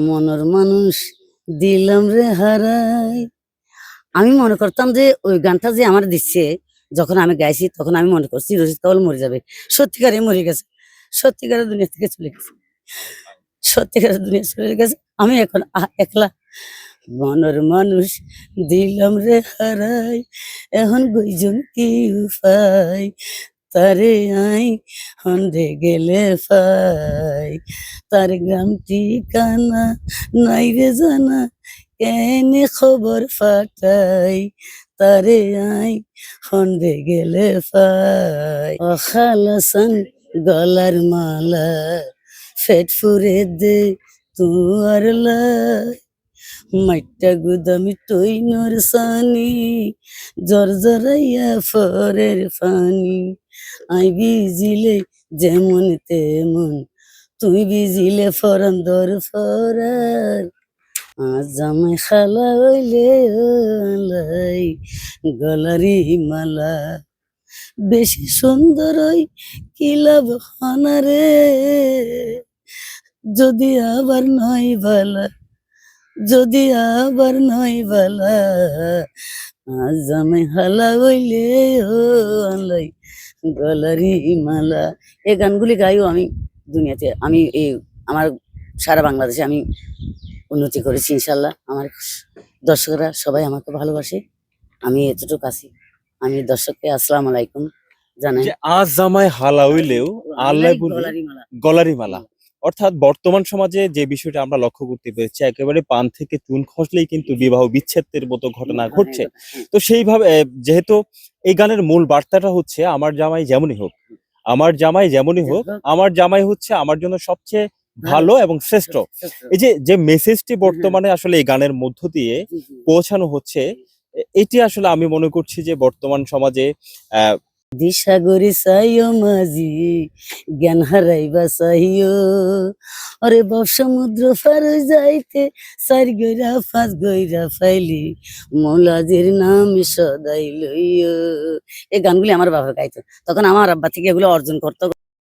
মনের মানুষ দিলাম রে হারাই। আমি মনে করতাম যে ওই গানটা যে আমার দিচ্ছে, যখন আমি গাইছি তখন আমি মনে করছি রশিদ কাওয়াল মরে যাবে। সত্যিকারে মরে গেছে, সত্যিকারের দুনিয়া থেকে চলে গেছে, সত্যিকারের দুনিয়া চলে গেছে। আমি এখন একলা। মনের মানুষ দিলাম রে হারাই, এখন গুইজন কি উপায়, তারে আই হন্দে গেলে পাই, তার গ্রাম ঠিকানা নাই রে জানা, এনে খবর ফাটাই, তারে আই হন্দে গেলে পাই। অখালাসান গলার মালা, ফেট ফুরে দে তুয়ার লাই, মাইটা গুদামি টইনর সানি, জরজরাইয়া ফরের ফানি। আই বিজিলে যেমন তেমন, তুই বিজিলে ফরান দর ফরার। আজ আমায় খালা হইলে লাই গলারি মালা, বেশি সুন্দর ওই কি লাভ হনারে, যদি আবার নয় বালা, যদি আবার নয় বালা। আজ আমি হালা হইলে আলাই গলারি মালা। এই গানগুলি গাইও আমি দুনিয়াতে, আমি এই আমার সারা বাংলাদেশে আমি উন্নতি করেছি ইনশাল্লাহ। আমার দর্শকরা সবাই আমাকে ভালোবাসে, আমি এতটুকু আছি। আমি দর্শককে আসসালামু আলাইকুম জানাই। যে আজ জামাই হালা হইলেও আল্লাহ বলে গলারি মালা। গলারি মালা, অর্থাৎ বর্তমান সমাজে যে বিষয়টা আমরা লক্ষ্য করতে পেরেছি, একেবারে পান থেকে চুন খসলেই কিন্তু বিবাহ বিচ্ছেদের মতো ঘটনা ঘটছে। তো সেইভাবে যেহেতু এই গানের মূল বার্তাটা হচ্ছে আমার জামাই যেমনই হোক, আমার জামাই যেমনই হোক, আমার জামাই হচ্ছে আমার জন্য সবচেয়ে ভালো এবং শ্রেষ্ঠ। এই যে যে মেসেজটি বর্তমানে আসলে এই গানের মধ্য দিয়ে পৌঁছানো হচ্ছে, এটি আসলে আমি মনে করছি যে বর্তমান সমাজে দিশাগরি চাইও মাঝি, জ্ঞান হারাইবা চাইও, অরে বব সমুদ্র পার যাইতে চার গইরা পাঁচ গইরা ফাইলি, মৌলাজির নাম সদাই লইও। এই গানগুলি আমার বাবা গাইতো, তখন আমার আব্বা থেকে এগুলো অর্জন করতো।